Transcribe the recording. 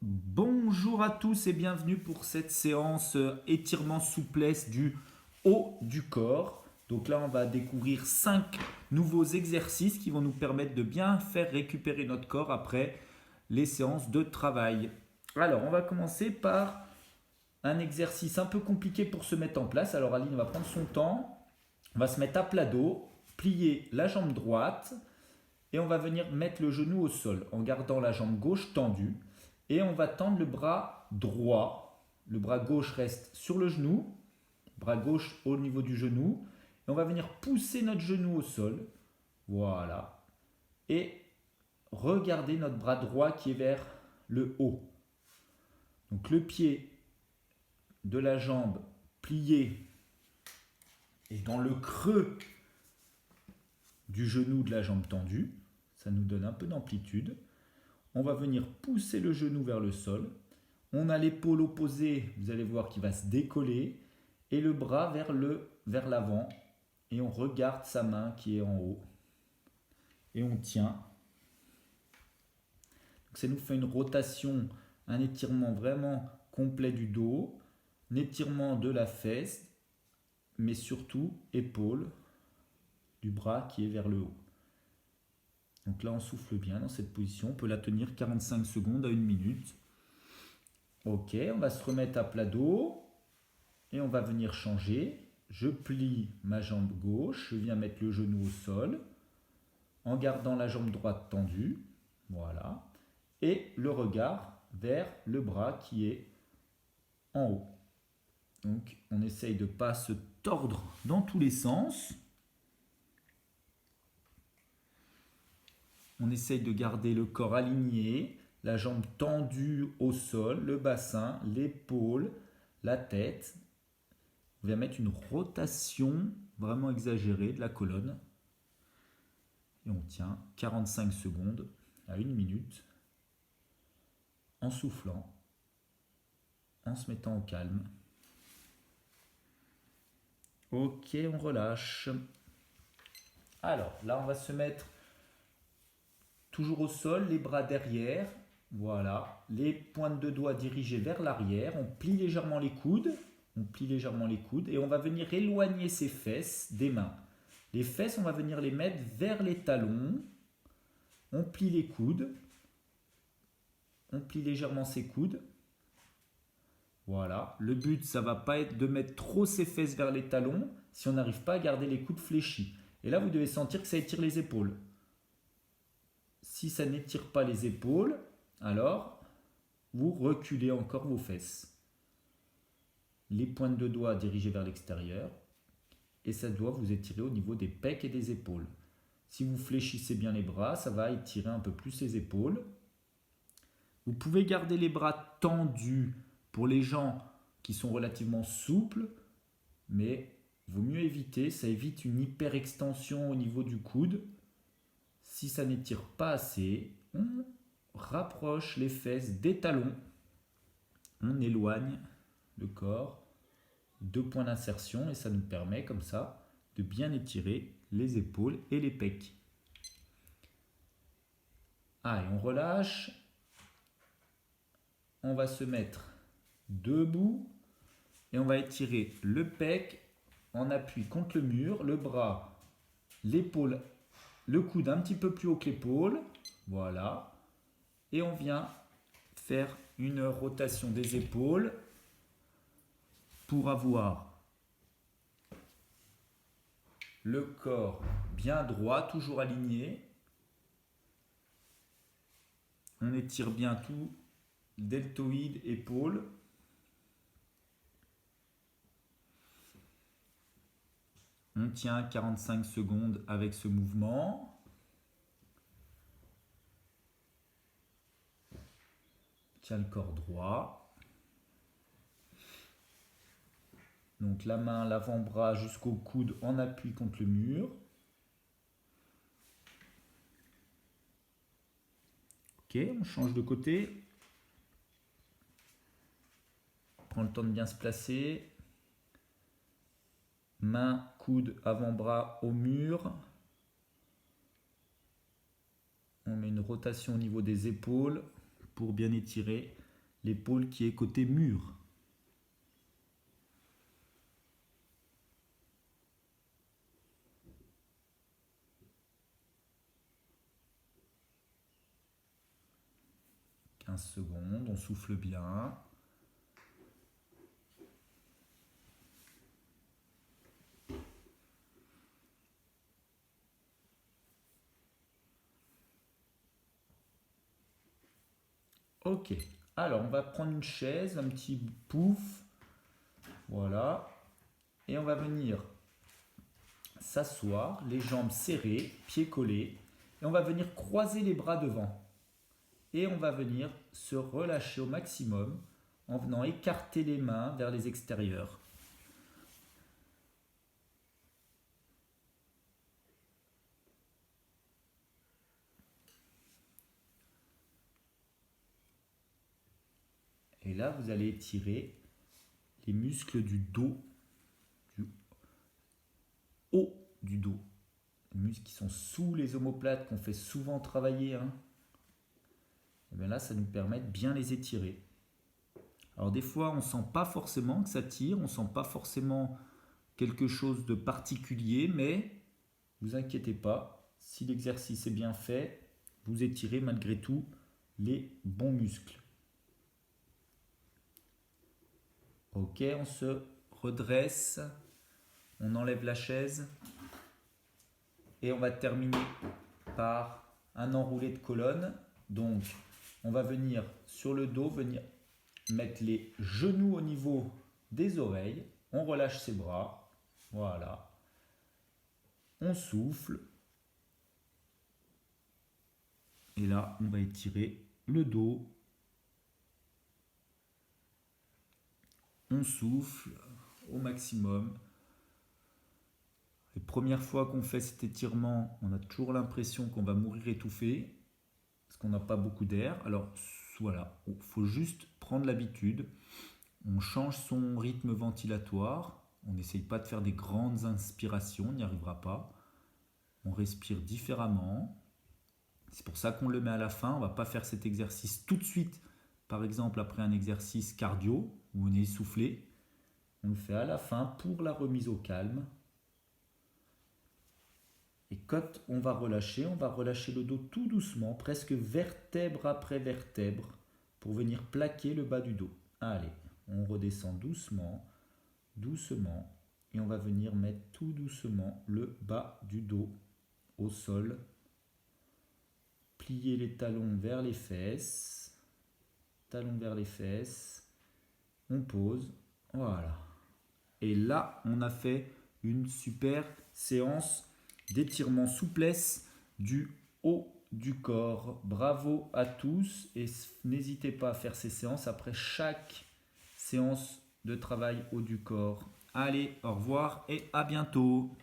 Bonjour à tous et bienvenue pour cette séance étirement souplesse du haut du corps. Donc là, on va découvrir 5 nouveaux exercices qui vont nous permettre de bien faire récupérer notre corps après les séances de travail. Alors, on va commencer par un exercice un peu compliqué pour se mettre en place. Alors, Aline va prendre son temps. On va se mettre à plat dos, plier la jambe droite et on va venir mettre le genou au sol en gardant la jambe gauche tendue. Et on va tendre le bras droit. Le bras gauche reste sur le genou, bras gauche au niveau du genou. Et on va venir pousser notre genou au sol. Voilà. Et regardez notre bras droit qui est vers le haut. Donc le pied de la jambe plié est dans le creux du genou de la jambe tendue. Ça nous donne un peu d'amplitude. On va venir pousser le genou vers le sol. On a l'épaule opposée, vous allez voir, qui va se décoller. Et le bras vers l'avant. Et on regarde sa main qui est en haut. Et on tient. Donc ça nous fait une rotation, un étirement vraiment complet du dos. Un étirement de la fesse. Mais surtout épaule du bras qui est vers le haut. Donc là, on souffle bien dans cette position. On peut la tenir 45 secondes à 1 minute. Ok, on va se remettre à plat dos. Et on va venir changer. Je plie ma jambe gauche. Je viens mettre le genou au sol. En gardant la jambe droite tendue. Voilà. Et le regard vers le bras qui est en haut. Donc, on essaye de ne pas se tordre dans tous les sens. On essaye de garder le corps aligné, la jambe tendue au sol, le bassin, l'épaule, la tête. On va mettre une rotation vraiment exagérée de la colonne. Et on tient 45 secondes à 1 minute en soufflant, en se mettant au calme. Ok, on relâche. Alors, là, on va se mettre toujours au sol, les bras derrière. Voilà, les pointes de doigts dirigées vers l'arrière. On plie légèrement les coudes. Et on va venir éloigner ses fesses des mains. Les fesses, on va venir les mettre vers les talons. On plie les coudes. On plie légèrement ses coudes. Voilà. Le but, ça ne va pas être de mettre trop ses fesses vers les talons si on n'arrive pas à garder les coudes fléchis. Et là, vous devez sentir que ça étire les épaules. Si ça n'étire pas les épaules, alors vous reculez encore vos fesses. Les pointes de doigts dirigées vers l'extérieur. Et ça doit vous étirer au niveau des pecs et des épaules. Si vous fléchissez bien les bras, ça va étirer un peu plus les épaules. Vous pouvez garder les bras tendus pour les gens qui sont relativement souples, mais il vaut mieux éviter, ça évite une hyperextension au niveau du coude. Si ça n'étire pas assez, on rapproche les fesses des talons, on éloigne le corps, 2 points d'insertion et ça nous permet comme ça de bien étirer les épaules et les pecs. Ah, et on relâche. On va se mettre debout et on va étirer le pec en appui contre le mur, le bras, l'épaule, le coude un petit peu plus haut que l'épaule. Voilà. Et on vient faire une rotation des épaules pour avoir le corps bien droit, toujours aligné. On étire bien tout, deltoïde, épaule. On tient 45 secondes avec ce mouvement. Tient le corps droit. Donc la main, l'avant-bras jusqu'au coude en appui contre le mur. Ok, on change de côté. Prends le temps de bien se placer. Main, coude, avant-bras au mur. On met une rotation au niveau des épaules pour bien étirer l'épaule qui est côté mur. Secondes, on souffle bien. Ok, alors on va prendre une chaise, un petit pouf, voilà, et on va venir s'asseoir, les jambes serrées, pieds collés, et on va venir croiser les bras devant. Et on va venir se relâcher au maximum en venant écarter les mains vers les extérieurs. Et là, vous allez étirer les muscles du dos, du haut du dos. Les muscles qui sont sous les omoplates, qu'on fait souvent travailler. Et bien là, ça nous permet de bien les étirer. Alors des fois, on ne sent pas forcément que ça tire, on ne sent pas forcément quelque chose de particulier, mais vous inquiétez pas, si l'exercice est bien fait, vous étirez malgré tout les bons muscles. Ok, on se redresse, on enlève la chaise et on va terminer par un enroulé de colonne. Donc, on va venir sur le dos, venir mettre les genoux au niveau des oreilles, on relâche ses bras, voilà, on souffle, et là, on va étirer le dos, on souffle au maximum. Les premières fois qu'on fait cet étirement, on a toujours l'impression qu'on va mourir étouffé, parce qu'on n'a pas beaucoup d'air. Alors voilà, il faut juste prendre l'habitude. On change son rythme ventilatoire. On n'essaye pas de faire des grandes inspirations, on n'y arrivera pas. On respire différemment. C'est pour ça qu'on le met à la fin. On ne va pas faire cet exercice tout de suite. Par exemple, après un exercice cardio, où on est essoufflé. On le fait à la fin pour la remise au calme. Et quand on va relâcher le dos tout doucement, presque vertèbre après vertèbre, pour venir plaquer le bas du dos. Allez, on redescend doucement, doucement, et on va venir mettre tout doucement le bas du dos au sol. Plier les talons vers les fesses, on pose, voilà. Et là, on a fait une super séance d'étirement souplesse du haut du corps. Bravo à tous et n'hésitez pas à faire ces séances après chaque séance de travail haut du corps. Allez, au revoir et à bientôt.